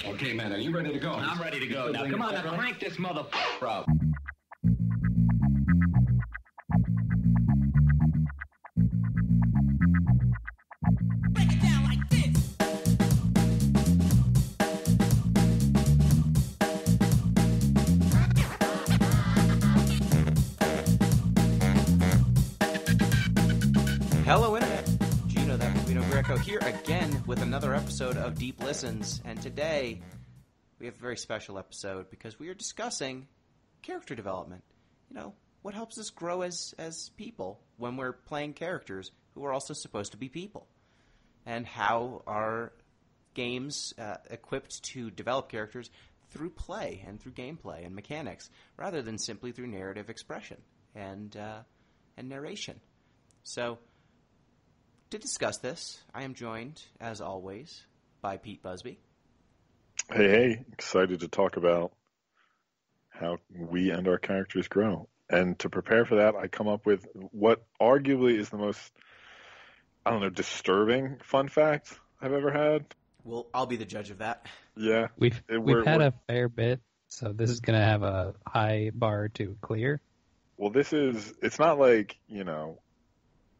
Okay, man, are you ready to go? I'm ready to go. Now, come on, now crank this motherfucker up. Break it down like this. Hello, Internet. Gino, that Gino Greco here again with another episode of Deep Listens. And today, we have a very special episode because we are discussing character development. You know, what helps us grow as people when we're playing characters who are also supposed to be people. And how are games equipped to develop characters through play and through gameplay and mechanics, rather than simply through narrative expression and narration. So, to discuss this, I am joined, as always, by Pete Busby. Hey, excited to talk about how we and our characters grow. And to prepare for that, I come up with what arguably is the most, disturbing fun fact I've ever had. Well, I'll be the judge of that. Yeah. We've had a fair bit, so this is going to have a high bar to clear. Well, it's not like,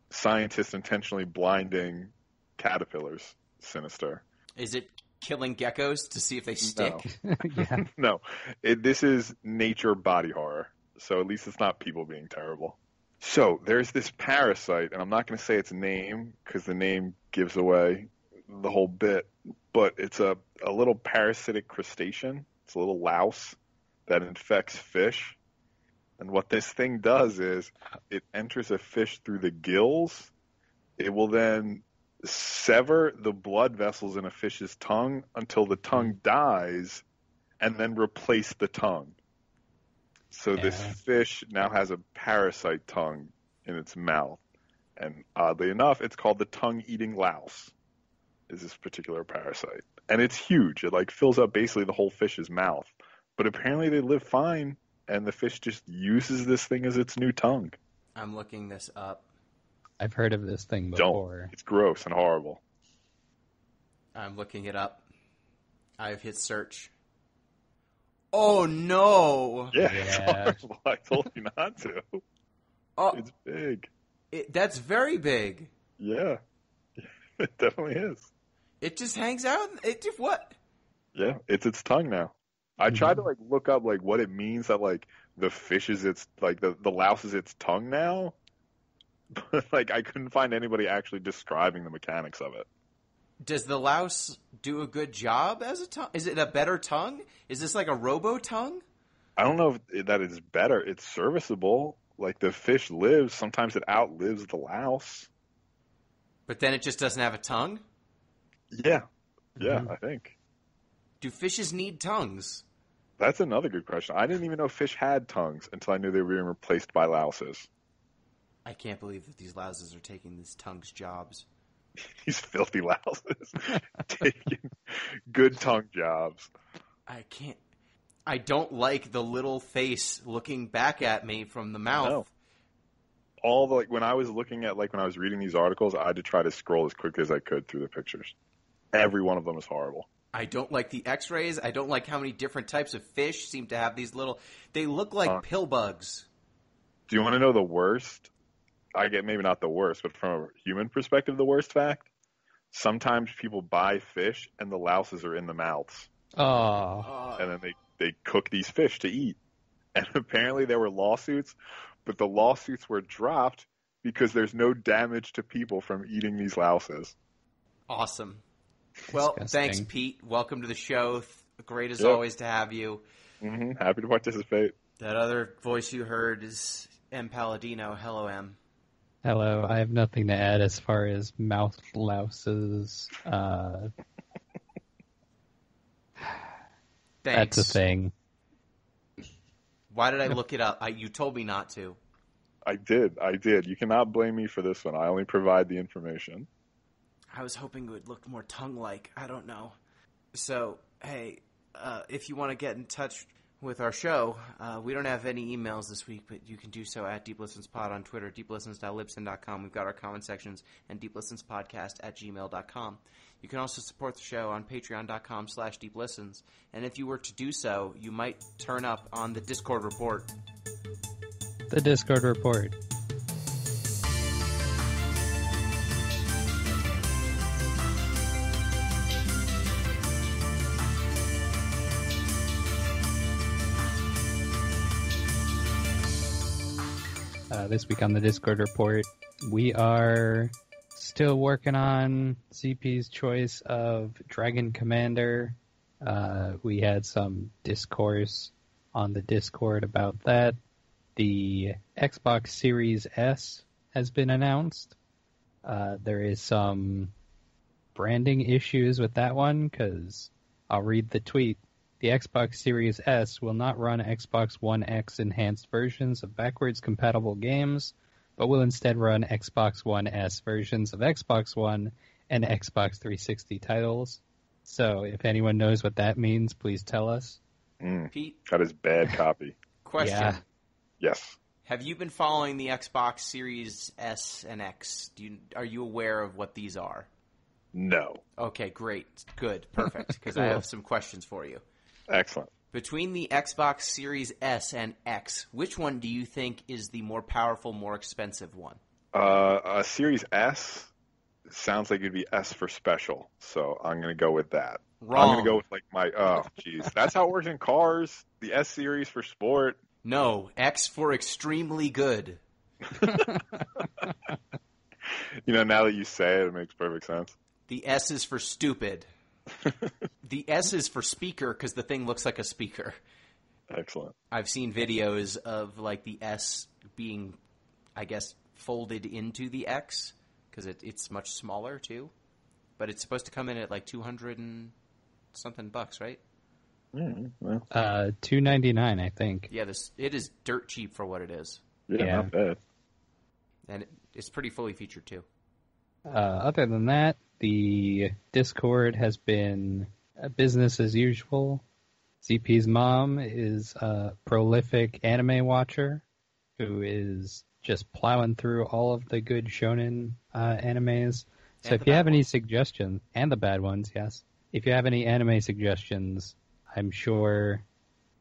scientists intentionally blinding caterpillars. Sinister. Is it killing geckos to see if they stick? No. Yeah. No. This is nature body horror. So at least it's not people being terrible. So there's this parasite, and I'm not going to say its name because the name gives away the whole bit, but it's a little parasitic crustacean. It's a little louse that infects fish. And what this thing does is it enters a fish through the gills. It will then sever the blood vessels in a fish's tongue until the tongue dies and then replace the tongue. So this fish now has a parasite tongue in its mouth. And oddly enough, it's called the tongue-eating louse, is this particular parasite. And it's huge. It fills up basically the whole fish's mouth. But apparently they live fine. And the fish just uses this thing as its new tongue. I'm looking this up. I've heard of this thing before. Don't. It's gross and horrible. I'm looking it up. I've hit search. Oh, no! Yeah. It's horrible. I told you not to. Oh, it's big. That's very big. Yeah. It definitely is. It just hangs out? What? Yeah, it's its tongue now. I tried to look up what it means that the fish is its the louse is its tongue now, but I couldn't find anybody actually describing the mechanics of it. Does the louse do a good job as a tongue? Is it a better tongue? Is this like a robo tongue? I don't know if that is better. It's serviceable. The fish lives. Sometimes it outlives the louse. But then it just doesn't have a tongue? Yeah. Yeah, I think. Do fishes need tongues? That's another good question. I didn't even know fish had tongues until I knew they were being replaced by louses. I can't believe that these louses are taking these tongues' jobs. These filthy louses taking good tongue jobs. I can't. I don't like the little face looking back at me from the mouth. No. All when I was looking at when I was reading these articles, I had to try to scroll as quickly as I could through the pictures. Every one of them is horrible. I don't like the x-rays. I don't like how many different types of fish seem to have these little... They look like pill bugs. Do you want to know the worst? I get maybe not the worst, but from a human perspective, the worst fact? Sometimes people buy fish and the louses are in the mouths. Oh. And then they cook these fish to eat. And apparently there were lawsuits, but the lawsuits were dropped because there's no damage to people from eating these louses. Awesome. Well, Disgusting. Thanks, Pete. Welcome to the show. Great as always to have you. Mm-hmm. Happy to participate. That other voice you heard is M. Palladino. Hello, M. Hello. I have nothing to add as far as mouth louses. Thanks. That's a thing. Why did I look it up? You told me not to. I did. You cannot blame me for this one. I only provide the information. I was hoping it would look more tongue-like. I don't know. So, hey, if you want to get in touch with our show. We don't have any emails this week, but you can do so at deeplistenspod on Twitter, deeplistens.libsyn.com. We've got our comment sections, and deeplistenspodcast@gmail.com. You can also support the show on patreon.com/deeplistens. And if you were to do so, you might turn up on the Discord report. The Discord report. This week on the Discord report, we are still working on CP's choice of Dragon Commander. We had some discourse on the Discord about that. The Xbox Series S has been announced. There is some branding issues with that one, because I'll read the tweet. The Xbox Series S will not run Xbox One X enhanced versions of backwards compatible games, but will instead run Xbox One S versions of Xbox One and Xbox 360 titles. So if anyone knows what that means, please tell us. Pete? That is bad copy. Question. Yeah. Yes. Have you been following the Xbox Series S and X? Are you aware of what these are? No. Okay, great. Good. Perfect. Because I have some questions for you. Excellent. Between the Xbox Series S and X, which one do you think is the more powerful, more expensive one? A Series S sounds like it'd be S for special, so I'm going to go with that. Wrong. I'm going to go with jeez. That's how it works in cars. The S Series for sport. No, X for extremely good. Now that you say it, it makes perfect sense. The S is for stupid. The S is for speaker because the thing looks like a speaker. Excellent. I've seen videos of like the S being, I guess, folded into the X because it's much smaller too. But it's supposed to come in at like $200 and something bucks, right? Well. $299, I think. Yeah, it is dirt cheap for what it is. Yeah. Not bad. And it's pretty fully featured too. Other than that, the Discord has been business as usual. ZP's mom is a prolific anime watcher who is just plowing through all of the good shonen animes. So if you have any suggestions, and the bad ones, yes. If you have any anime suggestions, I'm sure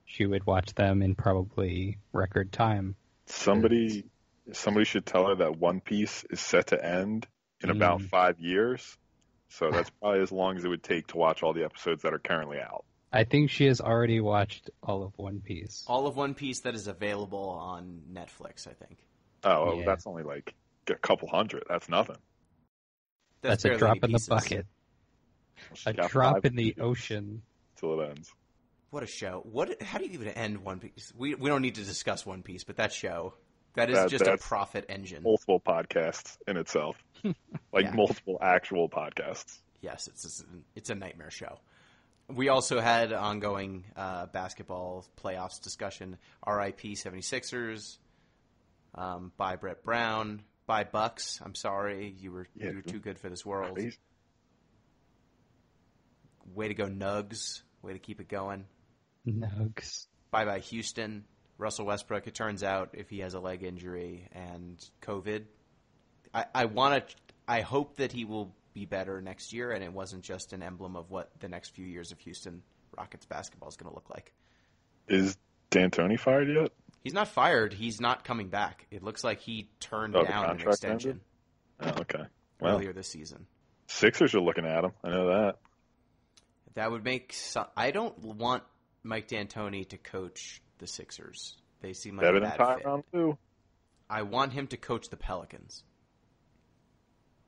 she would watch them in probably record time. Somebody should tell her that One Piece is set to end in about 5 years. So that's probably as long as it would take to watch all the episodes that are currently out. I think she has already watched all of One Piece. All of One Piece that is available on Netflix, I think. Oh, Yeah. That's only like a couple hundred. That's nothing. That's a barely drop any in the pieces. bucket. She A got drop 5 in the episodes ocean. till it ends. What a show. How do you even end One Piece? We don't need to discuss One Piece, but that show, that is just a that's profit engine. Multiple podcasts in itself. Yeah. Multiple actual podcasts. Yes, it's a nightmare show. We also had ongoing basketball playoffs discussion. RIP 76ers. Bye Brett Brown. Bye Bucks. I'm sorry. You were too good for this world. Crazy. Way to go, Nugs. Way to keep it going. Nugs. Bye-bye, Houston. Russell Westbrook, it turns out, if he has a leg injury and COVID, I hope that he will be better next year, and it wasn't just an emblem of what the next few years of Houston Rockets basketball is going to look like. Is D'Antoni fired yet? He's not fired. He's not coming back. It looks like he turned down an extension Okay. Well, earlier this season. Sixers are looking at him. I know that. That would make I don't want Mike D'Antoni to coach the Sixers. They seem like Better a than bad fit. Tyronn, too. I want him to coach the Pelicans.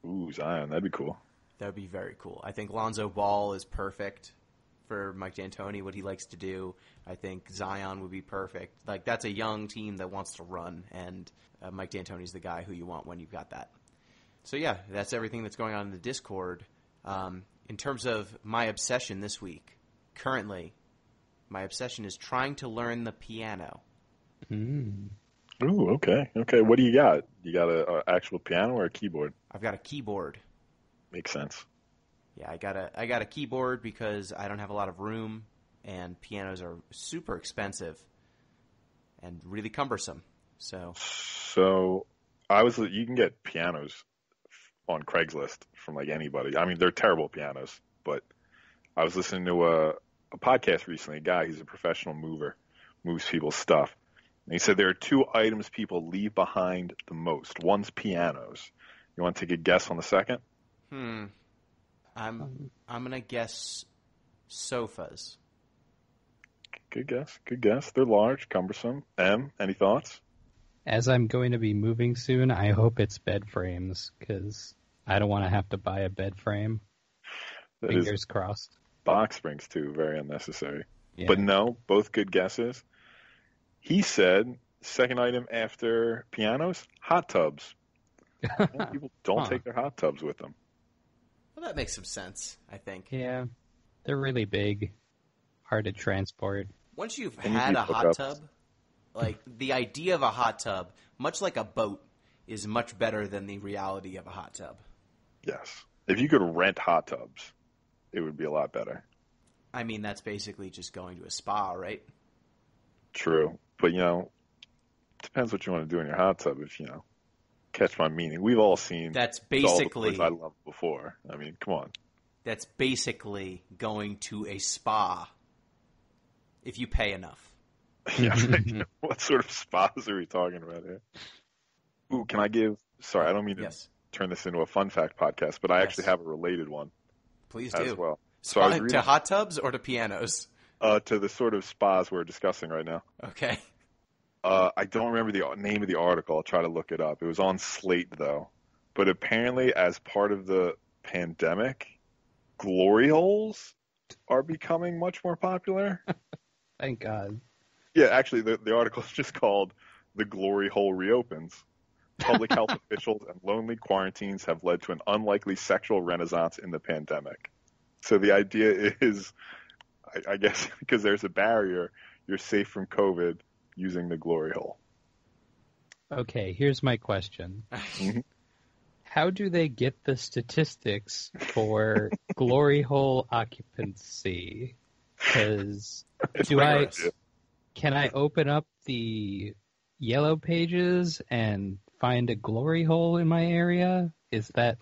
Ooh, Zion. That'd be cool. That would be very cool. I think Lonzo Ball is perfect for Mike D'Antoni, what he likes to do. I think Zion would be perfect. Like, that's a young team that wants to run, and Mike D'Antoni's the guy who you want when you've got that. So, yeah, that's everything that's going on in the Discord. In terms of my obsession this week, currently, my obsession is trying to learn the piano. Ooh, okay. Okay, what do you got? You got an actual piano or a keyboard? I've got a keyboard. Makes sense. Yeah, I got a keyboard because I don't have a lot of room and pianos are super expensive and really cumbersome. So you can get pianos on Craigslist from like anybody. I mean, they're terrible pianos, but I was listening to a podcast recently. A guy, he's a professional mover, moves people's stuff. And he said there are two items people leave behind the most. One's pianos. You want to take a guess on the second? I'm gonna guess sofas. Good guess. Good guess. They're large, cumbersome. Any thoughts? As I'm going to be moving soon, I hope it's bed frames, because I don't want to have to buy a bed frame. Fingers crossed. Box springs, too. Very unnecessary. Yeah. But no, both good guesses. He said, second item after pianos, hot tubs. People don't take their hot tubs with them. Well, that makes some sense, I think. Yeah, they're really big, hard to transport. Once you've had a hot tub, like the idea of a hot tub, much like a boat, is much better than the reality of a hot tub. Yes. If you could rent hot tubs, it would be a lot better. I mean, that's basically just going to a spa, right? True. But, depends what you want to do in your hot tub if, catch my meaning. We've all seen that's basically all the I loved before. I mean, come on. That's basically going to a spa if you pay enough. Yeah, what sort of spas are we talking about here? Ooh, can I sorry, I don't mean to turn this into a fun fact podcast, but I actually have a related one. Please do. As well. So I was reading, to hot tubs or to pianos? To the sort of spas we're discussing right now. Okay. I don't remember the name of the article. I'll try to look it up. It was on Slate, though. But apparently, as part of the pandemic, glory holes are becoming much more popular. Thank God. Yeah, actually, the article is just called "The Glory Hole Reopens." Public health officials and lonely quarantines have led to an unlikely sexual renaissance in the pandemic. So the idea is, I guess, because there's a barrier, you're safe from COVID using the glory hole. Okay, here's my question. How do they get the statistics for glory hole occupancy? Because can I open up the yellow pages and find a glory hole in my area? Is that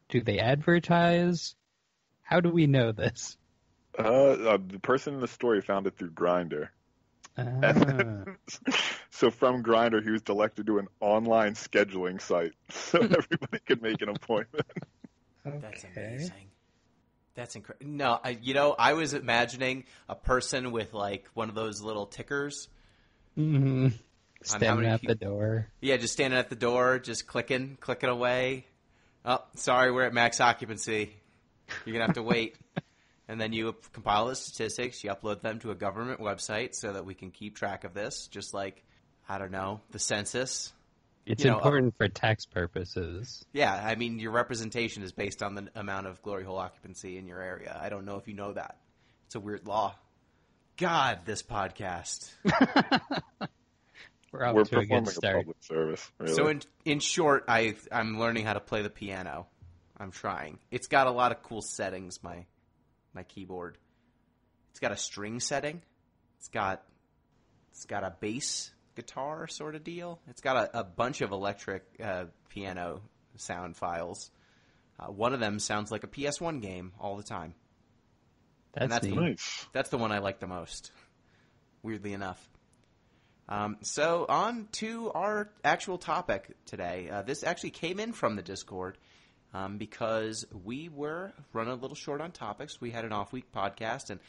do they advertise? How do we know this? The person in the story found it through Grindr. So from Grindr, he was directed to an online scheduling site so everybody could make an appointment. Okay. That's amazing. That's incredible. No, I was imagining a person with one of those little tickers. Mm-hmm. Standing at the door. Yeah, just standing at the door, just clicking away. Oh, sorry, we're at max occupancy. You're going to have to wait. And then you compile the statistics, you upload them to a government website so that we can keep track of this, just like, I don't know, the census. It's important for tax purposes. Yeah, I mean, your representation is based on the amount of glory hole occupancy in your area. I don't know if you know that. It's a weird law. God, this podcast. We're performing a public service. Really. So in short, I'm learning how to play the piano. I'm trying. It's got a lot of cool settings, my keyboard. It's got a string setting. It's got a bass guitar sort of deal. It's got a bunch of electric piano sound files. One of them sounds like a PS1 game all the time. That's nice. That's the one I like the most, weirdly enough. So on to our actual topic today. This actually came in from the Discord because we were running a little short on topics. We had an off-week podcast, and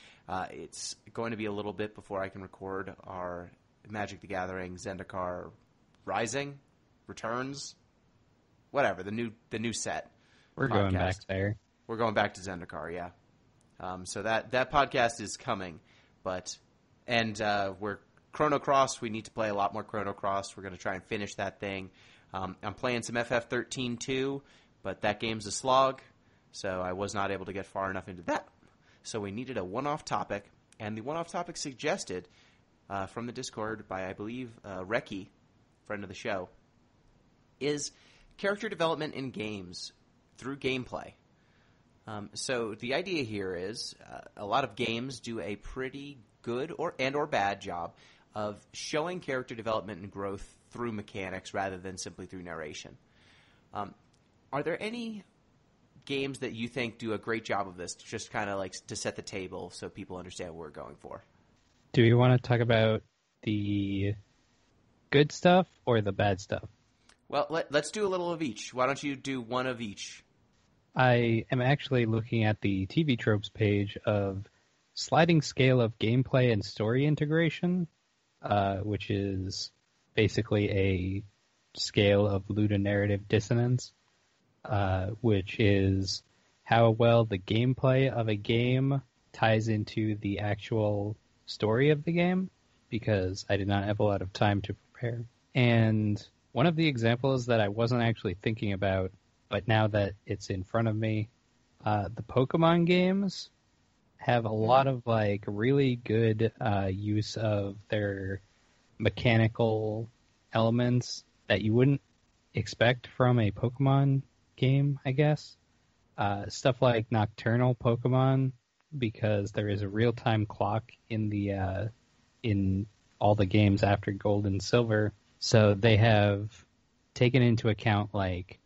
it's going to be a little bit before I can record our Magic the Gathering Zendikar Rising, Returns, whatever, the new set. We're podcast. going back there. We're going back to Zendikar, yeah. So that podcast is coming, we're Chrono Cross. We need to play a lot more Chrono Cross. We're going to try and finish that thing. I'm playing some FF13 too, but that game's a slog, so I was not able to get far enough into that. So we needed a one-off topic, and the one-off topic suggested from the Discord by, I believe, Reki, friend of the show, is character development in games through gameplay. So the idea here is a lot of games do a pretty good or bad job of showing character development and growth through mechanics rather than simply through narration. Are there any games that you think do a great job of this, just kind of like to set the table so people understand what we're going for? Do you want to talk about the good stuff or the bad stuff? Well, let's do a little of each. Why don't you do one of each? I am actually looking at the TV tropes page of sliding scale of gameplay and story integration, which is basically a scale of ludonarrative dissonance, which is how well the gameplay of a game ties into the actual story of the game, because I did not have a lot of time to prepare. And one of the examples that I wasn't actually thinking about, but now that it's in front of me, the Pokemon games have a lot of like really good use of their mechanical elements that you wouldn't expect from a Pokemon game, I guess. Stuff like nocturnal Pokemon, because there is a real-time clock in the in all the games after Gold and Silver, so they have taken into account like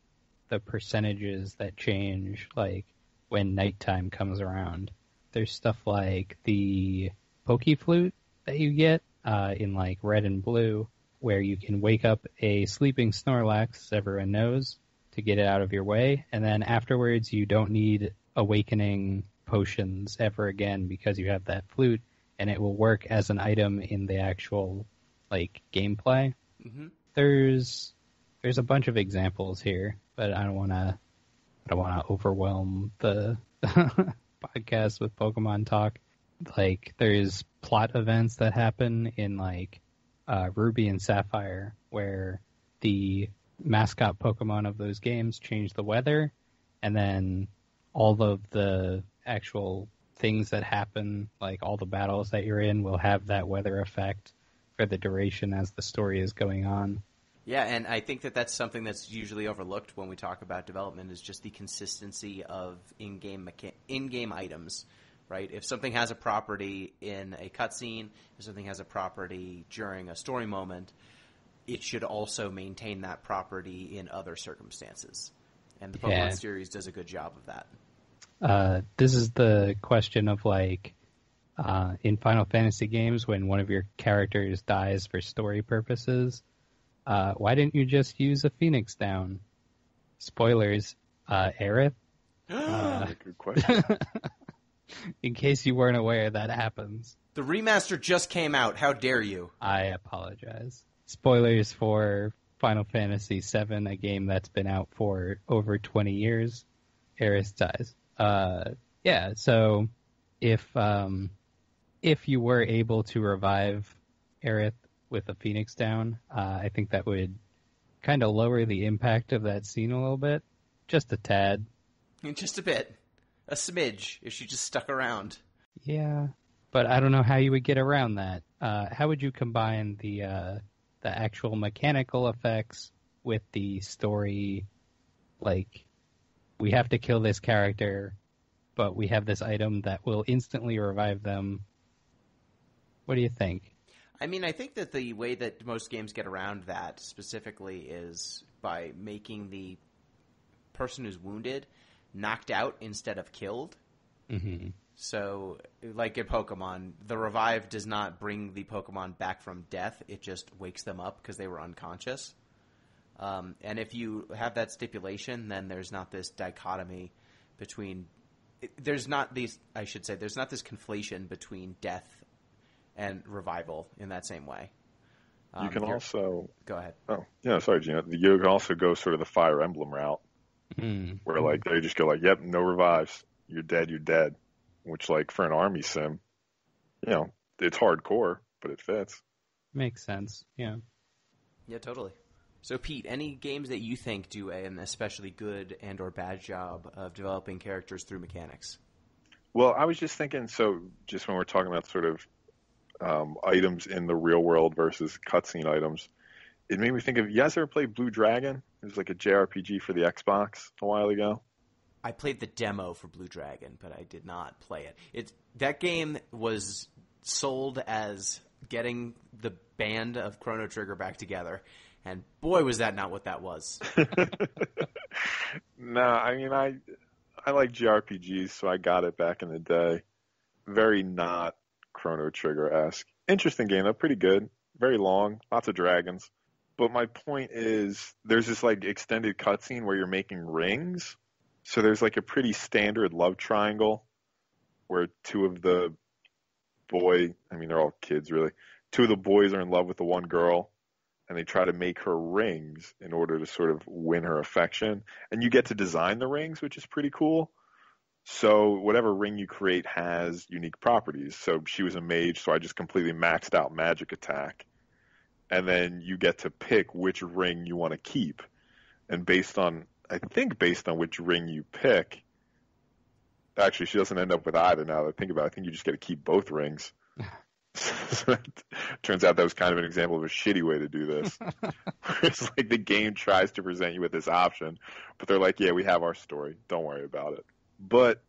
the percentages that change, like when nighttime comes around. There's stuff like the Pokeflute that you get in like Red and Blue, where you can wake up a sleeping Snorlax, as everyone knows, to get it out of your way, and then afterwards you don't need awakening potions ever again because you have that flute, and it will work as an item in the actual like gameplay. Mm-hmm. There's a bunch of examples here, but I don't want to overwhelm the podcast with Pokemon talk. Like, there's plot events that happen in like Ruby and Sapphire, where the mascot Pokemon of those games change the weather, and then all of the actual things that happen, like all the battles that you're in, will have that weather effect for the duration as the story is going on. Yeah, and I think that that's something that's usually overlooked when we talk about development, is just the consistency of in-game items, right? If something has a property in a cutscene, if something has a property during a story moment, it should also maintain that property in other circumstances. And the Pokemon series does a good job of that. This is the question of like, in Final Fantasy games, when one of your characters dies for story purposes, why didn't you just use a Phoenix Down? Spoilers, Aerith. Good question. In case you weren't aware, that happens. The remaster just came out. How dare you? I apologize. Spoilers for Final Fantasy VII, a game that's been out for over 20 years. Aerith dies. Yeah, so if you were able to revive Aerith with a Phoenix Down, I think that would kind of lower the impact of that scene a little bit. Just a tad. Just a bit. A smidge, if she just stuck around. Yeah, but I don't know how you would get around that. How would you combine the actual mechanical effects with the story? Like, we have to kill this character, but we have this item that will instantly revive them. What do you think? I mean, I think that the way that most games get around that specifically is by making the person who's wounded knocked out instead of killed. Mm-hmm. So, like in Pokemon, the revive does not bring the Pokemon back from death. It just wakes them up because they were unconscious. And if you have that stipulation, then there's not this dichotomy between... There's not this conflation between death and revival in that same way. You can also... Go ahead. Oh, yeah, sorry, Gino. You can also go sort of the Fire Emblem route, where like they just go like, yep, no revives. You're dead, you're dead. Which, like, for an army sim, you know, it's hardcore, but it fits. Makes sense, yeah. Yeah, totally. So, Pete, any games that you think do an especially good and or bad job of developing characters through mechanics? Well, I was just thinking, so just when we're talking about sort of items in the real world versus cutscene items, it made me think of, you guys ever played Blue Dragon? It was like a JRPG for the Xbox a while ago. I played the demo for Blue Dragon, but I did not play it. That game was sold as getting the band of Chrono Trigger back together, and boy, was that not what that was. No, I mean, I like JRPGs, so I got it back in the day. Very not Chrono Trigger-esque. Interesting game, though, pretty good. Very long, lots of dragons. But my point is, there's this like extended cutscene where you're making rings. So there's like a pretty standard love triangle where two of the they're all kids really. Two of the boys are in love with the one girl, and they try to make her rings in order to sort of win her affection. And you get to design the rings, which is pretty cool. So whatever ring you create has unique properties. So she was a mage, so I just completely maxed out magic attack. And then you get to pick which ring you want to keep. And based on which ring you pick, actually she doesn't end up with either now that I think about it. I think you just get to keep both rings. So turns out that was kind of an example of a shitty way to do this. It's like the game tries to present you with this option, but they're like, yeah, we have our story. Don't worry about it. But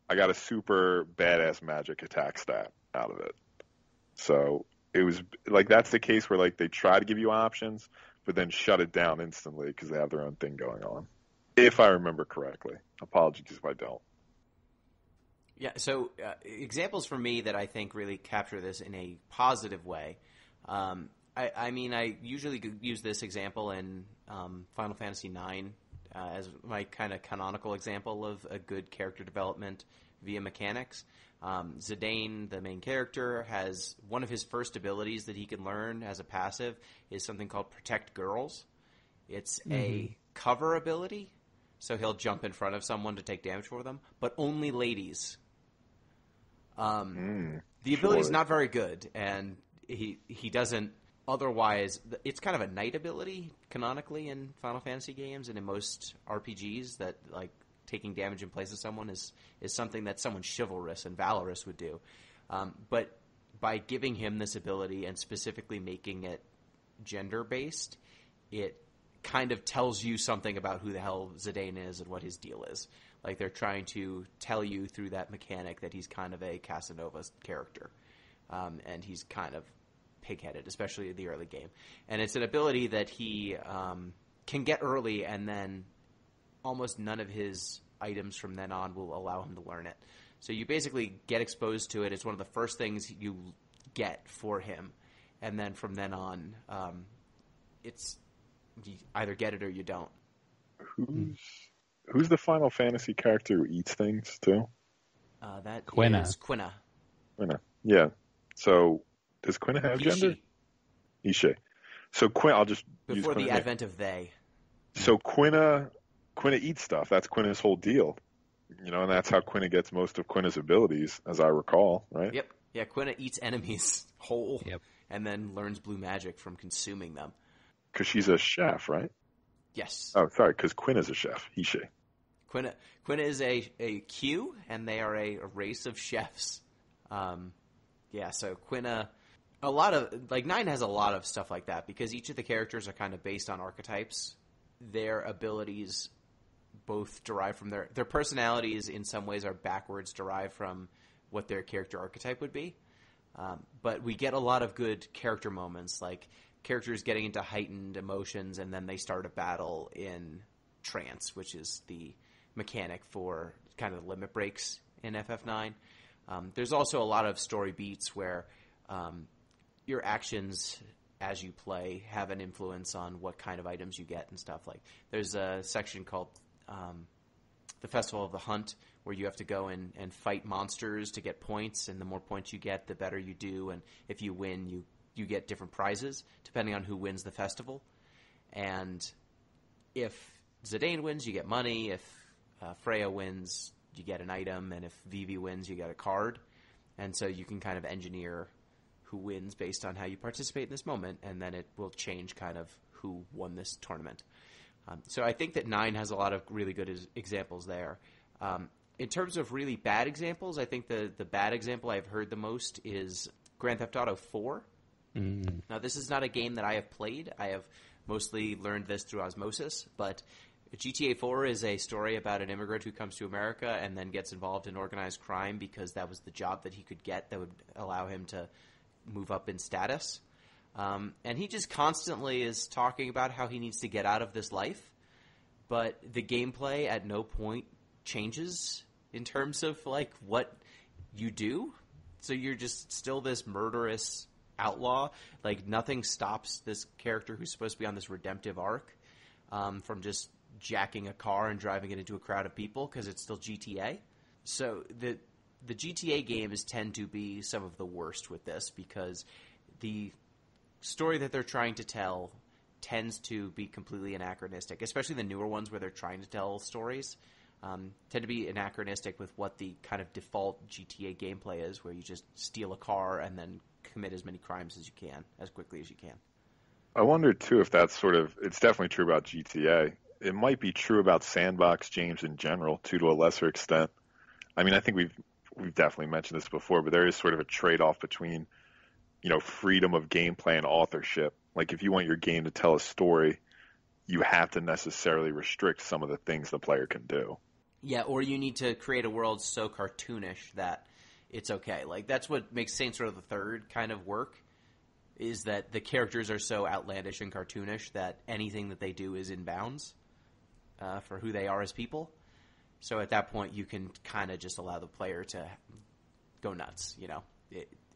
I got a super badass magic attack stat out of it. So it was like that's the case where like they try to give you options, but then shut it down instantly because they have their own thing going on. If I remember correctly. Apologies if I don't. Yeah, so examples for me that I think really capture this in a positive way. I mean, I usually use this example in Final Fantasy IX as my kind of canonical example of a good character development via mechanics. Zidane, the main character, has one of his first abilities that he can learn as a passive is something called Protect Girls. It's a cover ability, so he'll jump in front of someone to take damage for them, but only ladies. The ability's not very good, and he doesn't otherwise. It's kind of a knight ability canonically in Final Fantasy games and in most RPGs that like taking damage in place of someone is something that someone chivalrous and valorous would do. But by giving him this ability and specifically making it gender-based, it kind of tells you something about who the hell Zidane is and what his deal is. Like they're trying to tell you through that mechanic that he's kind of a Casanova character. And he's kind of pig-headed, especially in the early game. And it's an ability that he can get early, and then almost none of his items from then on will allow him to learn it. So you basically get exposed to it. It's one of the first things you get for him. And then from then on, it's you either get it or you don't. Who's the Final Fantasy character who eats things too? That Quina. is Quina. Quina. Yeah. So does Quina have gender? Ishe. So Quina, I'll just use before the Quina's advent of they. So Quina eats stuff. That's Quina's whole deal. You know, and that's how Quina gets most of Quina's abilities, as I recall, right? Yep. Yeah, Quina eats enemies whole, Yep. and then learns blue magic from consuming them. Because she's a chef, right? Yes. Oh, sorry, because Quina's a chef. Ishe. Quina is a Q, and they are a race of chefs. Yeah, so Quina, a lot of, like, 9 has a lot of stuff like that, because each of the characters are kind of based on archetypes. Their abilities both derive from their personalities in some ways are backwards derived from what their character archetype would be. But we get a lot of good character moments, like characters getting into heightened emotions, and then they start a battle in trance, which is the mechanic for kind of limit breaks in FF9. There's also a lot of story beats where your actions as you play have an influence on what kind of items you get and stuff. Like there's a section called the Festival of the Hunt where you have to go and fight monsters to get points, and the more points you get, the better you do, and if you win, you get different prizes depending on who wins the festival. And if Zidane wins, you get money. If Freya wins, you get an item, and if Vivi wins, you get a card. And so you can kind of engineer who wins based on how you participate in this moment, and then it will change kind of who won this tournament. So I think that 9 has a lot of really good examples there. In terms of really bad examples, I think the bad example I've heard the most is Grand Theft Auto 4. Now, this is not a game that I have played. I have mostly learned this through osmosis, but GTA 4 is a story about an immigrant who comes to America and then gets involved in organized crime because that was the job that he could get that would allow him to move up in status. And he just constantly is talking about how he needs to get out of this life, but the gameplay at no point changes in terms of, like, what you do. So you're just still this murderous outlaw. Like, nothing stops this character who's supposed to be on this redemptive arc from just jacking a car and driving it into a crowd of people because it's still GTA. So the GTA games tend to be some of the worst with this because the story that they're trying to tell tends to be completely anachronistic, especially the newer ones where they're trying to tell stories tend to be anachronistic with what the kind of default GTA gameplay is, where you just steal a car and then commit as many crimes as you can, as quickly as you can. I wonder, too, if that's it's definitely true about GTA. It might be true about sandbox games in general, too, to a lesser extent. I mean, I think we've definitely mentioned this before, but there is sort of a trade-off between, freedom of gameplay and authorship. Like, if you want your game to tell a story, you have to necessarily restrict some of the things the player can do. Yeah, or you need to create a world so cartoonish that it's okay. Like, that's what makes Saints Row the Third kind of work, is that the characters are so outlandish and cartoonish that anything that they do is in bounds for who they are as people. So at that point, you can kind of just allow the player to go nuts.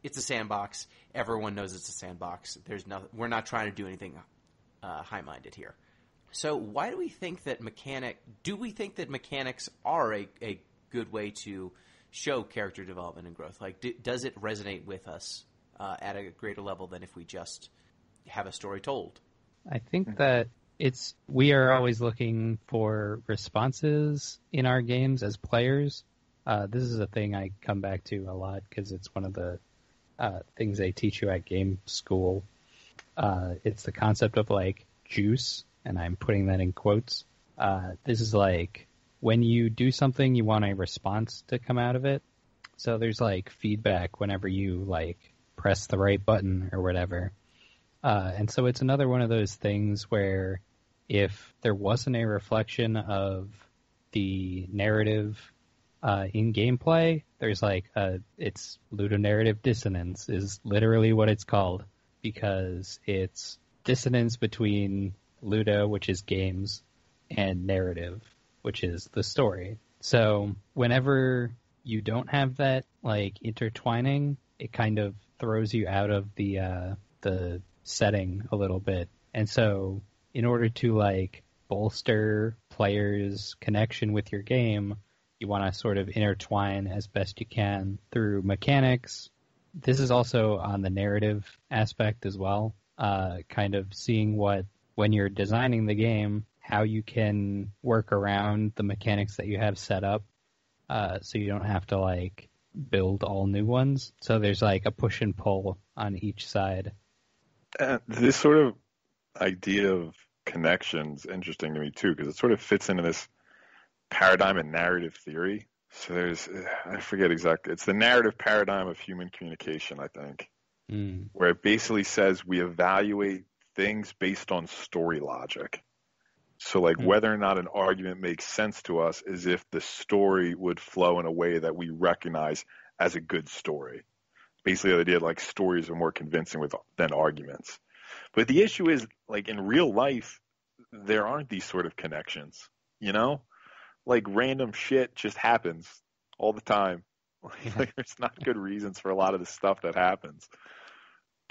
It's a sandbox. Everyone knows it's a sandbox. We're not trying to do anything high-minded here. So why do we think that mechanics are a good way to show character development and growth? Like, does it resonate with us at a greater level than if we just have a story told? I think that we are always looking for responses in our games as players. This is a thing I come back to a lot because it's one of the things they teach you at game school. It's the concept of, like, juice, and I'm putting that in quotes. This is like when you do something, you want a response to come out of it. So there's, like, feedback whenever you, like, press the right button or whatever. And so it's another one of those things where if there wasn't a reflection of the narrative in gameplay, there's it's ludonarrative dissonance is literally what it's called, because it's dissonance between ludo, which is games, and narrative, which is the story. So whenever you don't have that, like, intertwining, it kind of throws you out of the setting a little bit. And so in order to, like, bolster players' connection with your game, you want to sort of intertwine as best you can through mechanics. This is also on the narrative aspect as well, kind of seeing when you're designing the game, how you can work around the mechanics that you have set up, so you don't have to, like, build all new ones. So there's, like, a push and pull on each side. This sort of idea of connection's interesting to me, too, because it sort of fits into this paradigm in narrative theory. So I forget exactly, it's the narrative paradigm of human communication, I think, where it basically says we evaluate things based on story logic. So, like, whether or not an argument makes sense to us is if the story would flow in a way that we recognize as a good story. Basically, the idea, like, stories are more convincing than arguments. But the issue is, like, in real life, there aren't these sort of connections, Like, random shit just happens all the time. Like, there's not good reasons for a lot of the stuff that happens.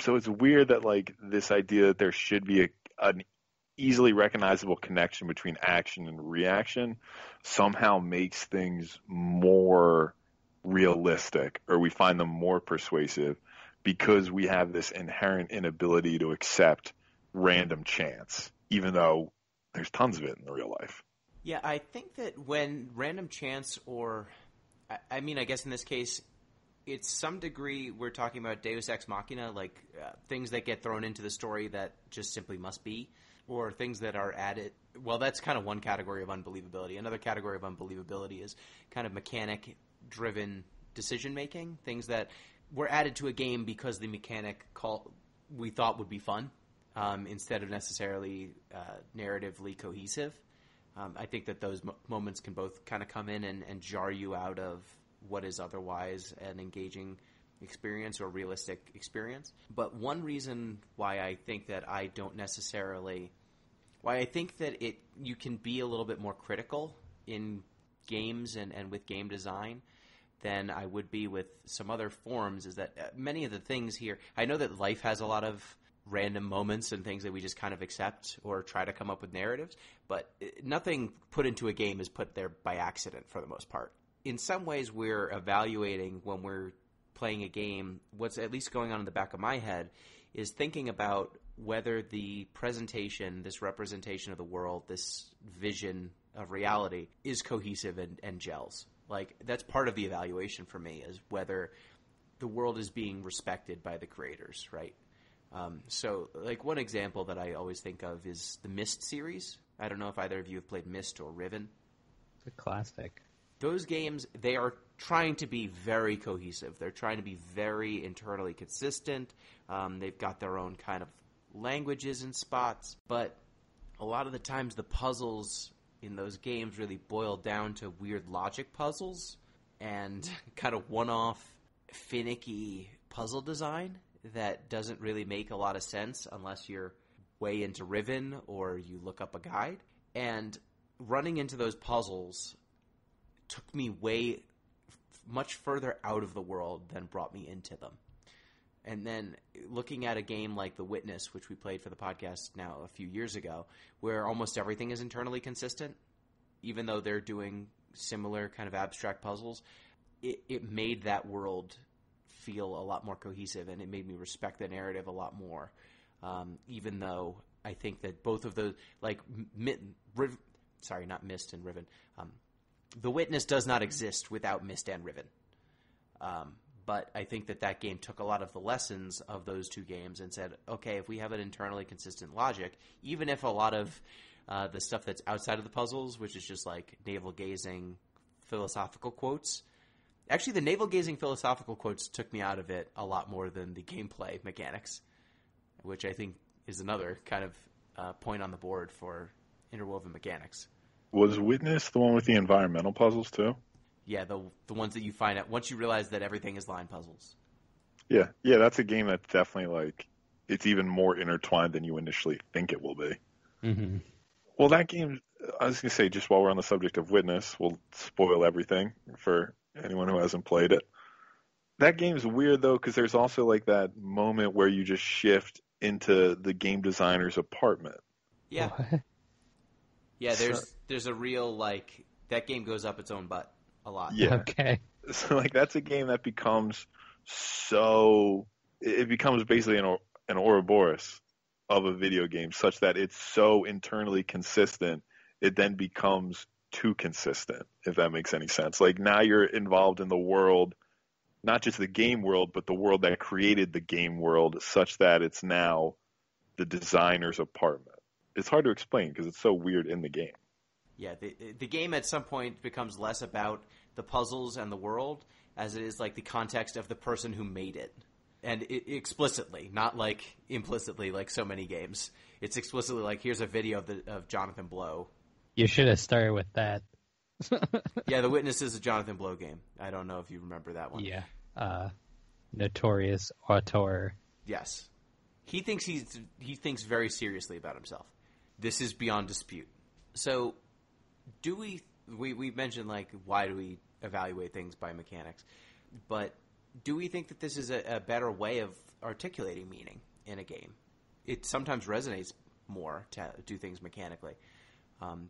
So it's weird that, like, this idea that there should be an easily recognizable connection between action and reaction somehow makes things more realistic, or we find them more persuasive, because we have this inherent inability to accept random chance, even though there's tons of it in the real life. Yeah, I think that when random chance, or I mean, I guess in this case, it's some degree we're talking about Deus Ex Machina, like things that get thrown into the story that just simply must be, or things that are added. Well, that's kind of one category of unbelievability. Another category of unbelievability is kind of mechanic-driven decision-making, things that were added to a game because the mechanic we thought would be fun, instead of necessarily narratively cohesive. I think that those moments can both kind of come in and jar you out of what is otherwise an engaging experience or realistic experience. But one reason why I think that I don't necessarily... Why I think that you can be a little bit more critical in games and with game design than I would be with some other forms is that many of the things here... I know that life has a lot of random moments and things that we just kind of accept or try to come up with narratives, but nothing put into a game is put there by accident for the most part. In some ways, we're evaluating when we're playing a game, what's at least going on in the back of my head is thinking about whether the presentation, this representation of the world, this vision of reality is cohesive and gels. Like, that's part of the evaluation for me, is whether the world is being respected by the creators, right? So, like, one example that I always think of is the Myst series. I don't know if either of you have played Myst or Riven. It's a classic. Those games, they are trying to be very cohesive. They're trying to be very internally consistent. They've got their own kind of languages and spots. But a lot of the times the puzzles in those games really boil down to weird logic puzzles and kind of one-off, finicky puzzle design that doesn't really make a lot of sense unless you're way into Riven or you look up a guide. And running into those puzzles took me much further out of the world than brought me into them. And then looking at a game like The Witness, which we played for the podcast now a few years ago, where almost everything is internally consistent, even though they're doing similar kind of abstract puzzles, it made that world feel a lot more cohesive, and it made me respect the narrative a lot more. Even though I think that both of those, like, not Myst and Riven, The Witness does not exist without Myst and Riven. But I think that game took a lot of the lessons of those two games and said, okay, if we have an internally consistent logic, even if a lot of the stuff that's outside of the puzzles, which is just like navel-gazing philosophical quotes. Actually, the navel-gazing philosophical quotes took me out of it a lot more than the gameplay mechanics, which I think is another kind of point on the board for interwoven mechanics. Was Witness the one with the environmental puzzles too? Yeah, the ones that you find out once you realize that everything is line puzzles. Yeah, that's a game that's definitely like, it's even more intertwined than you initially think it will be. Mm-hmm. Well, that game, I was going to say, just while we're on the subject of Witness, we'll spoil everything for anyone who hasn't played it. That game's weird, though, because there's also like that moment where you just shift into the game designer's apartment. Yeah. What? Yeah, there's a real, like, that game goes up its own butt a lot. Yeah. Okay. So, like, that's a game that becomes it becomes basically an Ouroboros of a video game, such that it's so internally consistent, it then becomes too consistent, if that makes any sense. Like, now you're involved in the world, not just the game world, but the world that created the game world, such that it's now the designer's apartment. It's hard to explain because it's so weird in the game. Yeah, the game at some point becomes less about the puzzles and the world as it is like the context of the person who made it. And explicitly, not like implicitly like so many games. It's explicitly like, here's a video of Jonathan Blow. You should have started with that. Yeah, The Witness is a Jonathan Blow game. I don't know if you remember that one. Yeah. Notorious auteur. Yes. He thinks very seriously about himself. This is beyond dispute. So, do we mentioned, like, why do we evaluate things by mechanics? But do we think that this is a better way of articulating meaning in a game? It sometimes resonates more to do things mechanically.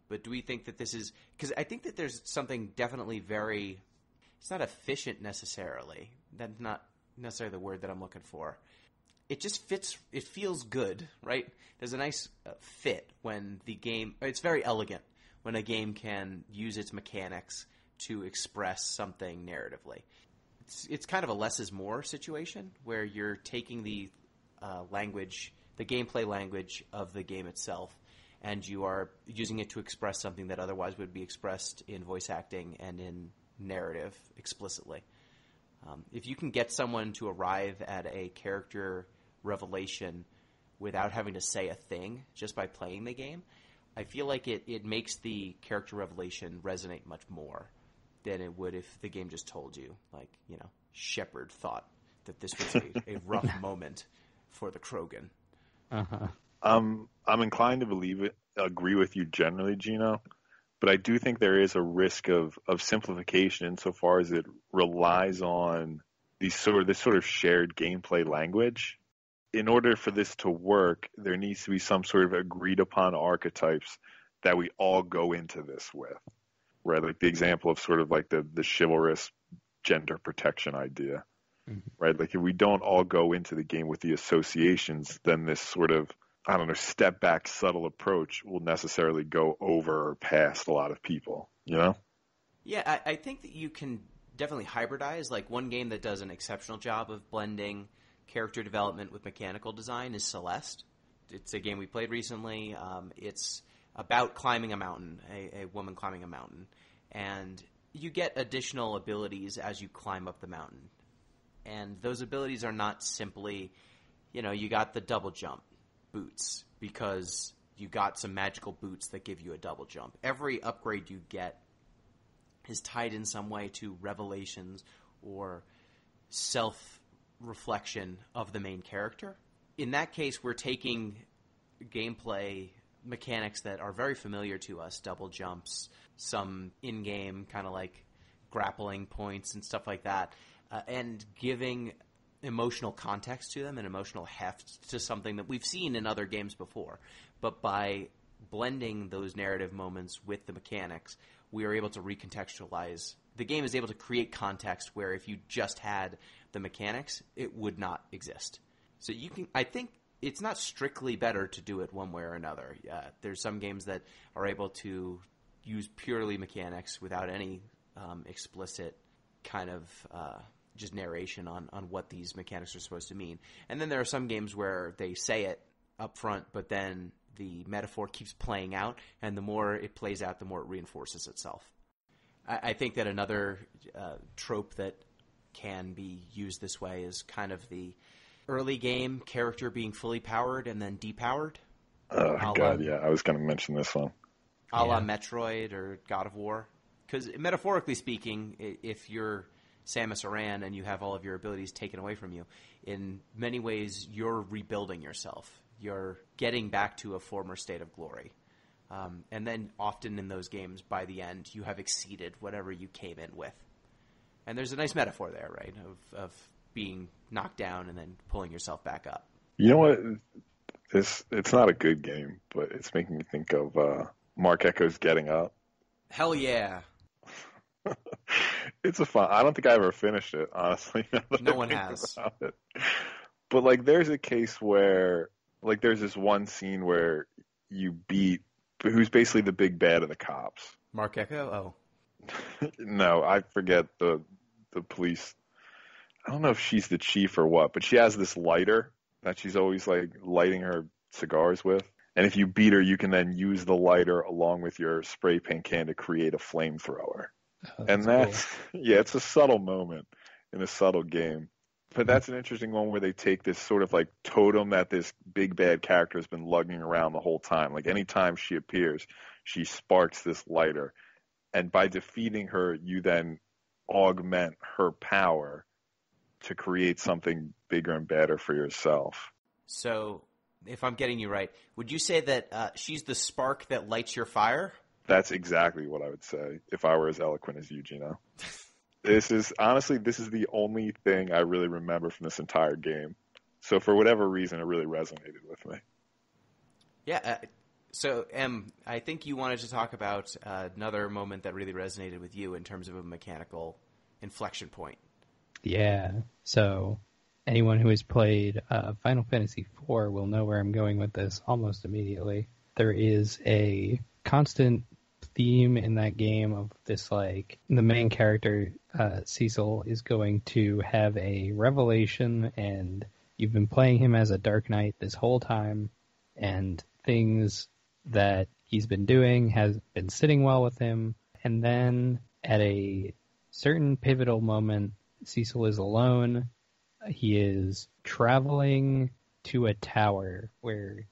But do we think that this is... Because I think that there's something definitely very... It's not efficient necessarily. That's not necessarily the word that I'm looking for. It just fits... It feels good, right? There's a nice fit when the game... It's very elegant when a game can use its mechanics to express something narratively. It's kind of a less is more situation where you're taking the language, the gameplay language of the game itself, and you are using it to express something that otherwise would be expressed in voice acting and in narrative explicitly. If you can get someone to arrive at a character revelation without having to say a thing, just by playing the game, I feel like it makes the character revelation resonate much more than it would if the game just told you. Like, Shepard thought that this was a rough moment for the Krogan. Uh-huh. I'm inclined to agree with you generally, Gino, but I do think there is a risk of simplification insofar as it relies on this sort of shared gameplay language. In order for this to work, there needs to be some sort of agreed upon archetypes that we all go into this with. Right, like the example of sort of like the chivalrous gender protection idea. Mm-hmm. Right, like if we don't all go into the game with the associations, then this sort of, I don't know, step back, subtle approach will necessarily go over or past a lot of people, Yeah, I think that you can definitely hybridize. Like one game that does an exceptional job of blending character development with mechanical design is Celeste. It's a game we played recently. It's about climbing a mountain, a woman climbing a mountain. And you get additional abilities as you climb up the mountain. And those abilities are not simply, you got the double jump boots because you got some magical boots that give you a double jump. Every upgrade you get is tied in some way to revelations or self-reflection of the main character. In that case, we're taking gameplay mechanics that are very familiar to us, double jumps, some in-game kind of like grappling points and stuff like that, and giving emotional context to them and emotional heft to something that we've seen in other games before. But by blending those narrative moments with the mechanics, we are able to recontextualize. The game is able to create context where if you just had the mechanics, it would not exist. So I think it's not strictly better to do it one way or another. There's some games that are able to use purely mechanics without any explicit kind of just narration on what these mechanics are supposed to mean. And then there are some games where they say it up front, but then the metaphor keeps playing out, and the more it plays out, the more it reinforces itself. I think that another trope that can be used this way is kind of the early game character being fully powered and then depowered. Oh, God, yeah. I was going to mention this one. A la Metroid or God of War. Because metaphorically speaking, if you're Samus Aran and you have all of your abilities taken away from you, in many ways you're rebuilding yourself. You're getting back to a former state of glory. And then often in those games, by the end, you have exceeded whatever you came in with. And there's a nice metaphor there, right, of being knocked down and then pulling yourself back up. You know what? It's not a good game, but it's making me think of Mark Echo's Getting Up. Hell yeah. It's a fun. I don't think I ever finished it, honestly. No one has. But like, there's a case where, like, there's this one scene where you beat who's basically the big bad of the cops. Mark Echo? Oh. No, I forget the police. I don't know if she's the chief or what, but she has this lighter that she's always like lighting her cigars with. And if you beat her, you can then use the lighter along with your spray paint can to create a flamethrower. Oh, and that's cool. Yeah, it's a subtle moment in a subtle game. But that's an interesting one where they take this sort of like totem that this big bad character has been lugging around the whole time. Like anytime she appears, she sparks this lighter. And by defeating her, you then augment her power to create something bigger and better for yourself. So, if I'm getting you right, would you say that she's the spark that lights your fire? That's exactly what I would say if I were as eloquent as you, Gino. This is the only thing I really remember from this entire game. So for whatever reason, it really resonated with me. Yeah. So, I think you wanted to talk about another moment that really resonated with you in terms of a mechanical inflection point. Yeah. So anyone who has played Final Fantasy IV will know where I'm going with this almost immediately. There is a constant theme in that game of this, like, the main character, Cecil, is going to have a revelation, and you've been playing him as a Dark Knight this whole time, and things that he's been doing has been sitting well with him, and then at a certain pivotal moment, Cecil is alone. He is traveling to a tower where,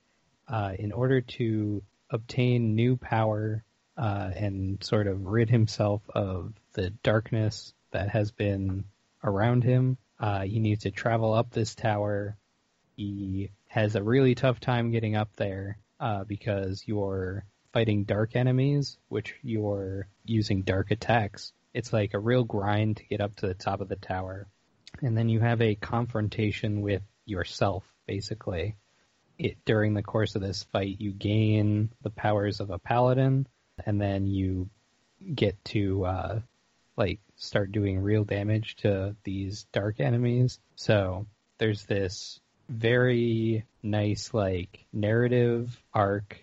in order to obtain new power and sort of rid himself of the darkness that has been around him. He needs to travel up this tower. He has a really tough time getting up there because you're fighting dark enemies, which you're using dark attacks. It's like a real grind to get up to the top of the tower. And then you have a confrontation with yourself, basically. During the course of this fight, you gain the powers of a paladin, and then you get to start doing real damage to these dark enemies. So there's this very nice narrative arc.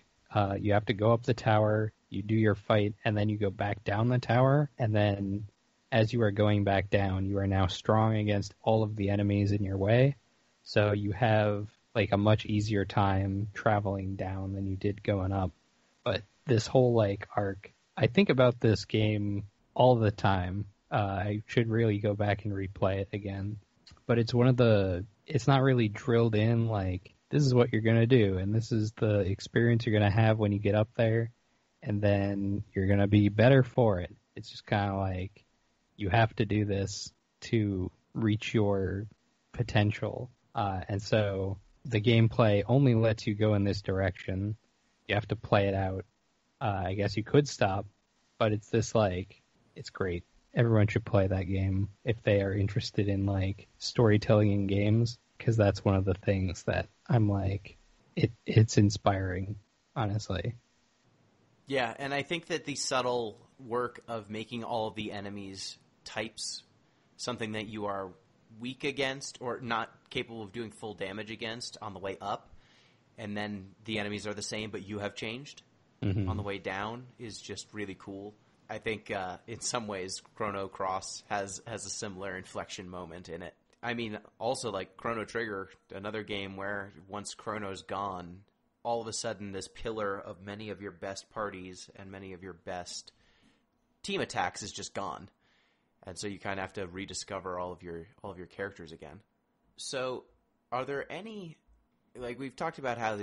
You have to go up the tower, you do your fight, and then you go back down the tower, and then as you are going back down, you are now strong against all of the enemies in your way. So you have a much easier time traveling down than you did going up. But this whole arc, I think about this game all the time. I should really go back and replay it again. But it's it's not really drilled in this is what you're going to do, and this is the experience you're going to have when you get up there, and then you're going to be better for it. It's just kind of you have to do this to reach your potential. And so the gameplay only lets you go in this direction. You have to play it out. I guess you could stop, but it's it's great. Everyone should play that game if they are interested in storytelling in games, because that's one of the things that I'm it's inspiring, honestly. Yeah, and I think that the subtle work of making all of the enemies types something that you are weak against or not capable of doing full damage against on the way up, and then the enemies are the same but you have changed on the way down is just really cool. I think in some ways Chrono Cross has a similar inflection moment in it. I mean, also Chrono Trigger, another game where once Chrono's gone, all of a sudden this pillar of many of your best parties and many of your best team attacks is just gone. And so you kind of have to rediscover all of your characters again. So are there any, we've talked about how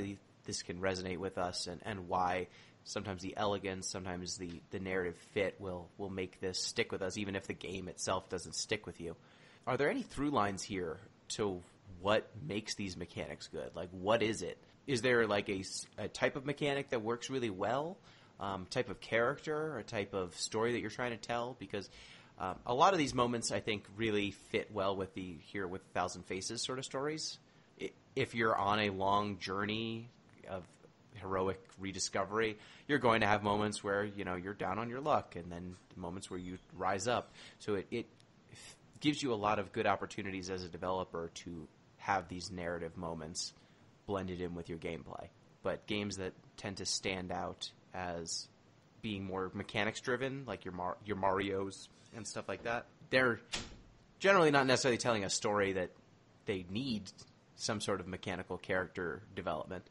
this can resonate with us and why sometimes the elegance, sometimes the narrative fit will make this stick with us, even if the game itself doesn't stick with you. Are there any through lines here to what makes these mechanics good? What is it? Is there a type of mechanic that works really well, type of character, a type of story that you're trying to tell? Because a lot of these moments, I think, really fit well with the Here with a Thousand Faces sort of stories. If you're on a long journey of heroic rediscovery, you're going to have moments where you're down on your luck, and then moments where you rise up. So it gives you a lot of good opportunities as a developer to have these narrative moments blended in with your gameplay. But games that tend to stand out as being more mechanics driven, like your Marios and stuff like that, they're generally not necessarily telling a story that they need some sort of mechanical character development,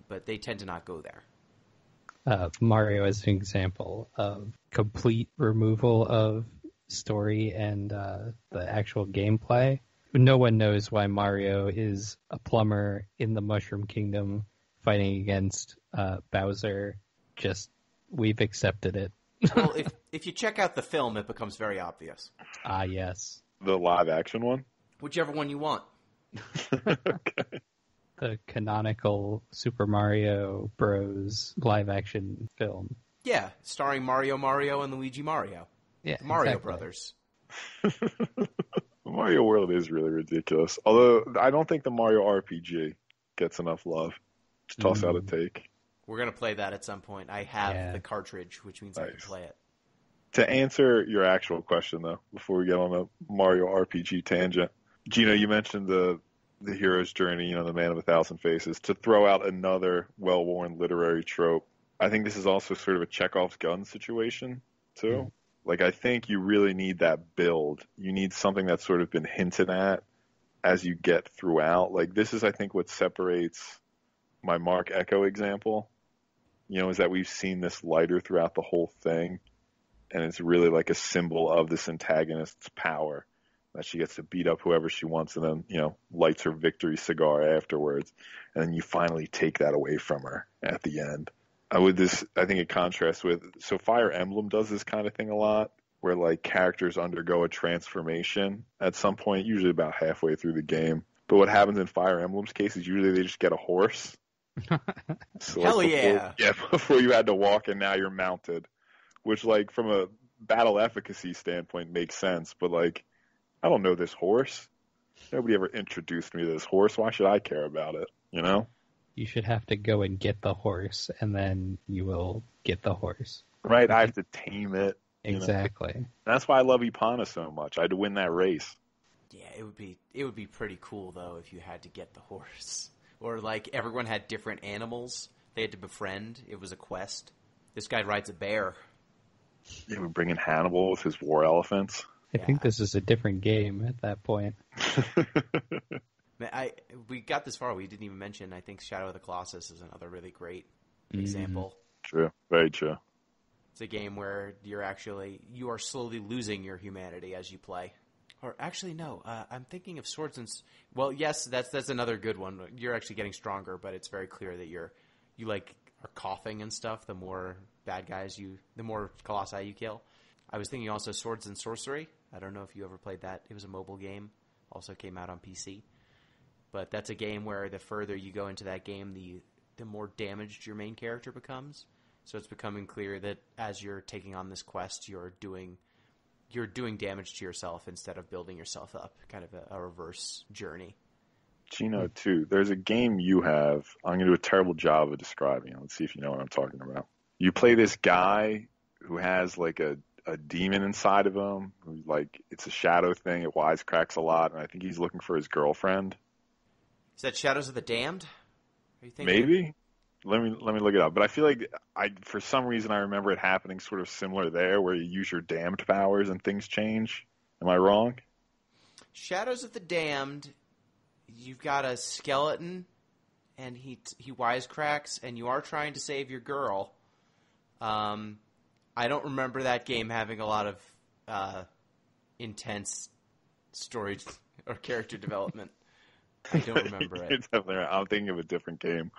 but they tend to not go there. Mario is an example of complete removal of story and the actual gameplay. No one knows why Mario is a plumber in the Mushroom Kingdom fighting against Bowser. Just, we've accepted it. Well, if you check out the film, it becomes very obvious. Ah, yes. The live action one? Whichever one you want. Okay. The canonical Super Mario Bros. Live action film. Yeah, starring Mario and Luigi Mario. Yeah, the Mario exactly. Brothers. Mario World is really ridiculous. Although, I don't think the Mario RPG gets enough love. Just toss out a take. We're going to play that at some point. I have the cartridge, which means I can play it. To answer your actual question, though, before we get on a Mario RPG tangent, Gino, you mentioned the hero's journey, the man of a thousand faces. To throw out another well-worn literary trope, I think this is also sort of a Chekhov's gun situation, too. I think you really need that build. You need something that's sort of been hinted at as you get throughout. This is, I think, what separates my Mark Echo example, is that we've seen this lighter throughout the whole thing, and it's really a symbol of this antagonist's power, that she gets to beat up whoever she wants and then, lights her victory cigar afterwards, and then you finally take that away from her at the end. I think it contrasts with, so Fire Emblem does this kind of thing a lot, where like characters undergo a transformation at some point, usually about halfway through the game. But what happens in Fire Emblem's case is usually they just get a horse. So, Hell like, yeah. before you had to walk and now you're mounted, which like from a battle efficacy standpoint makes sense. But like, I don't know this horse. Nobody ever introduced me to this horse. Why should I care about it? You know? You should have to go and get the horse, and then you will get the horse. Right, I have to tame it. Exactly. You know? That's why I love Epona so much. I had to win that race. Yeah, it would be pretty cool though if you had to get the horse, or like everyone had different animals they had to befriend. It was a quest. This guy rides a bear. Yeah, we bring in Hannibal with his war elephants. I think this is a different game at that point. Man, we got this far. We didn't even mention. I think Shadow of the Colossus is another really great example. True, very true. It's a game where you are slowly losing your humanity as you play. Or actually, no. I'm thinking of Swords and... Well, yes, that's another good one. You're actually getting stronger, but it's very clear that you like are coughing and stuff. The more bad guys the more colossi you kill. I was thinking also Swords and Sorcery. I don't know if you ever played that. It was a mobile game. Also came out on PC. But that's a game where the further you go into that game, the more damaged your main character becomes. So it's becoming clear that as you're taking on this quest, you're doing damage to yourself instead of building yourself up. Kind of a reverse journey. Gino, too, there's a game you have. I'm going to do a terrible job of describing it. Let's see if you know what I'm talking about. You play this guy who has like a demon inside of him. Who, like, it's a shadow thing. It wisecracks a lot, and I think he's looking for his girlfriend. Is that Shadows of the Damned? Are you thinking? Maybe. Let me look it up. But I feel like for some reason I remember it happening sort of similar there, where you use your damned powers and things change. Am I wrong? Shadows of the Damned, you've got a skeleton, and he wisecracks, and you are trying to save your girl. I don't remember that game having a lot of intense story or character development. I don't remember it. You're definitely right. I'm thinking of a different game.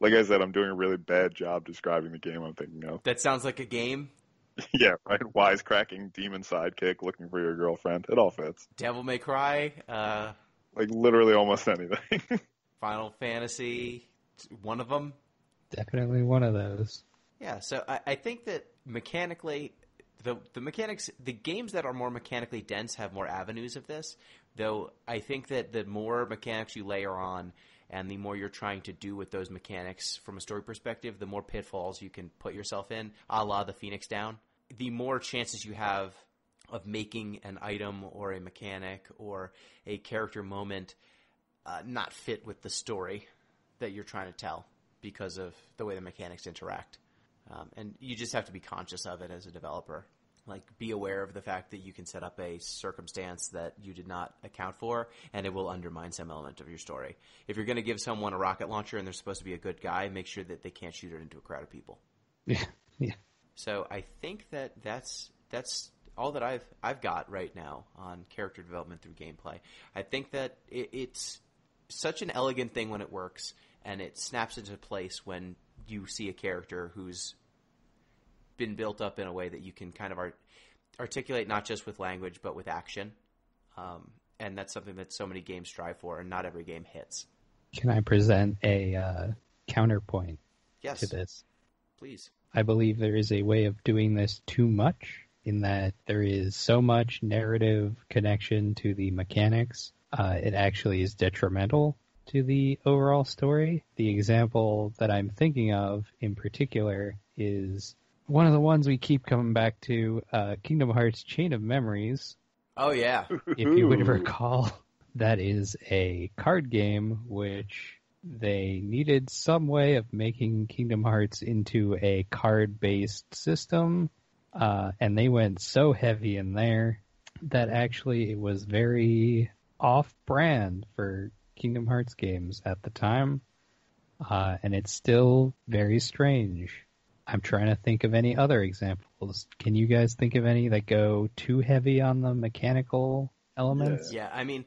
Like I said, I'm doing a really bad job describing the game I'm thinking of. That sounds like a game. Yeah, right. Wisecracking, demon sidekick, looking for your girlfriend. It all fits. Devil May Cry. Like literally almost anything. Final Fantasy. One of them. Definitely one of those. Yeah, so I think that mechanically, the mechanics, the games that are more mechanically dense have more avenues of this. Though I think that the more mechanics you layer on, and the more you're trying to do with those mechanics from a story perspective, the more pitfalls you can put yourself in, a la the Phoenix Down. The more chances you have of making an item or a mechanic or a character moment not fit with the story that you're trying to tell because of the way the mechanics interact. And you just have to be conscious of it as a developer. Like, be aware of the fact that you can set up a circumstance that you did not account for, and it will undermine some element of your story. If you're going to give someone a rocket launcher and they're supposed to be a good guy, make sure that they can't shoot it into a crowd of people. Yeah. So I think that's all that I've got right now on character development through gameplay. I think that it's such an elegant thing when it works, and it snaps into place when you see a character who's been built up in a way that you can kind of articulate not just with language but with action. And that's something that so many games strive for, and not every game hits. Can I present a counterpoint to this? Please. I believe there is a way of doing this too much, in that there is so much narrative connection to the mechanics. It actually is detrimental to the overall story. The example that I'm thinking of in particular is one of the ones we keep coming back to, Kingdom Hearts Chain of Memories. Oh, yeah. If you would recall, that is a card game which they needed some way of making Kingdom Hearts into a card-based system, and they went so heavy in there that actually it was very off-brand for Kingdom Hearts games at the time, and it's still very strange. I'm trying to think of any other examples. Can you guys think of any that go too heavy on the mechanical elements? Yeah, I mean,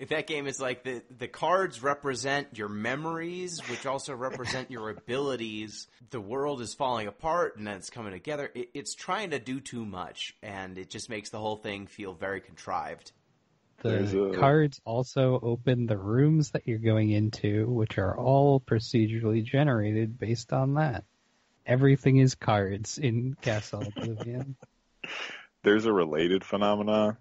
That game is like the cards represent your memories, which also represent your abilities. The world is falling apart, and then it's coming together. It's trying to do too much, and it just makes the whole thing feel very contrived. The cards also open the rooms that you're going into, which are all procedurally generated based on that. Everything is cards in Castle Oblivion. There's a related phenomenon.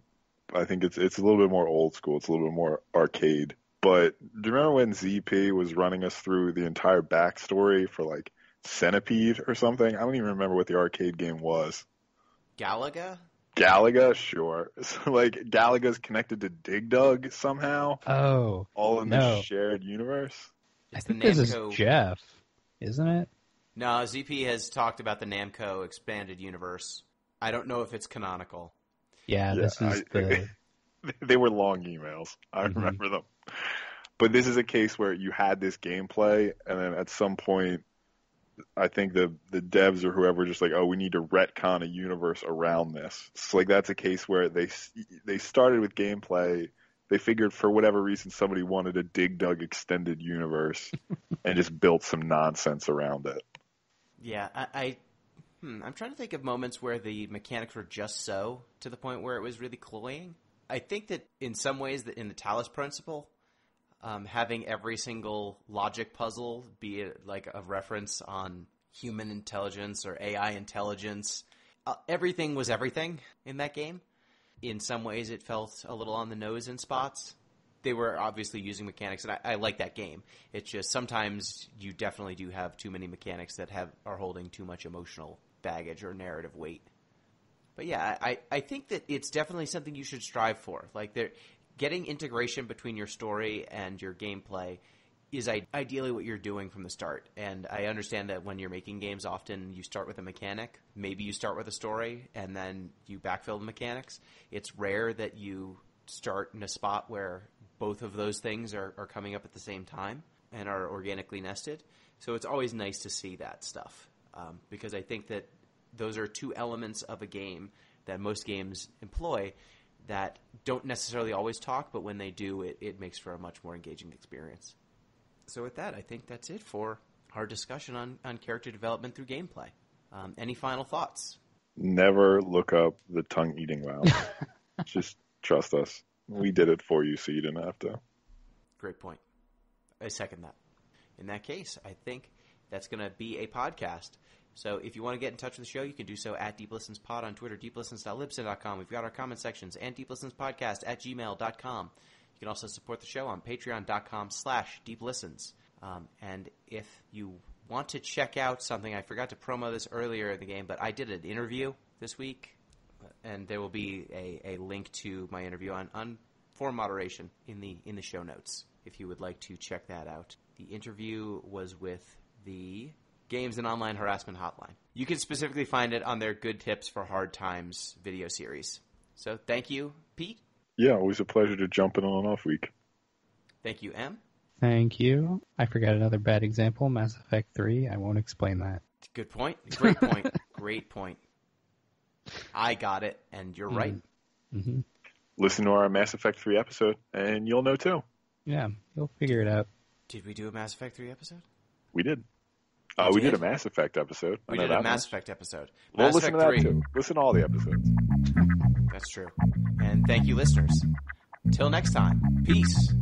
I think it's a little bit more old school. It's a little bit more arcade. But do you remember when ZP was running us through the entire backstory for like Centipede or something? I don't even remember what the arcade game was. Galaga? Galaga, sure. So like Galaga's connected to Dig Dug somehow. Oh, all in the shared universe. I think this is Jeff, isn't it? No, ZP has talked about the Namco expanded universe. I don't know if it's canonical. Yeah, this is They were long emails. I remember them. But this is a case where you had this gameplay, and then at some point, I think the devs or whoever just like, oh, we need to retcon a universe around this. So like that's a case where they started with gameplay. They figured for whatever reason somebody wanted a Dig Dug extended universe and just built some nonsense around it. Yeah, I'm trying to think of moments where the mechanics were just so, to the point where it was really cloying. I think that in some ways, that in the Talus principle, having every single logic puzzle be like a reference on human intelligence or AI intelligence, everything was everything in that game. In some ways, it felt a little on the nose in spots. They were obviously using mechanics, and I like that game. It's just sometimes you definitely do have too many mechanics that are holding too much emotional baggage or narrative weight. But yeah, I think that it's definitely something you should strive for. Like getting integration between your story and your gameplay is ideally what you're doing from the start. And I understand that when you're making games, often you start with a mechanic. Maybe you start with a story, and then you backfill the mechanics. It's rare that you start in a spot where both of those things are coming up at the same time and are organically nested. So it's always nice to see that stuff. Because I think that those are two elements of a game that most games employ that don't necessarily always talk, but when they do, it makes for a much more engaging experience. So with that, I think that's it for our discussion on character development through gameplay. Any final thoughts? Never look up the tongue-eating valve. Just trust us. We did it for you, so you didn't have to. Great point. I second that. In that case, I think that's going to be a podcast. So if you want to get in touch with the show, you can do so at DeepListensPod on Twitter, deeplistens.libsyn.com. We've got our comment sections, and deeplistenspodcast@gmail.com. You can also support the show on patreon.com/deeplistens. And if you want to check out something, I forgot to promo this earlier in the game, but I did an interview this week, and there will be a link to my interview on forum moderation in the show notes if you would like to check that out. The interview was with the Games and Online Harassment Hotline. You can specifically find it on their Good Tips for Hard Times video series. So thank you, Pete. Yeah, always a pleasure to jump in on an off week. Thank you, Em. Thank you. I forgot another bad example, Mass Effect 3. I won't explain that. Good point. Great point. Great point. I got it, and you're right. Mm-hmm. Listen to our Mass Effect 3 episode, and you'll know too. Yeah, you'll figure it out. Did we do a Mass Effect 3 episode? We did. We did a Mass Effect episode. We did a Mass Effect episode. Well, Mass listen Effect to that 3. too. Listen to all the episodes. That's true. And thank you, listeners. Till next time. Peace.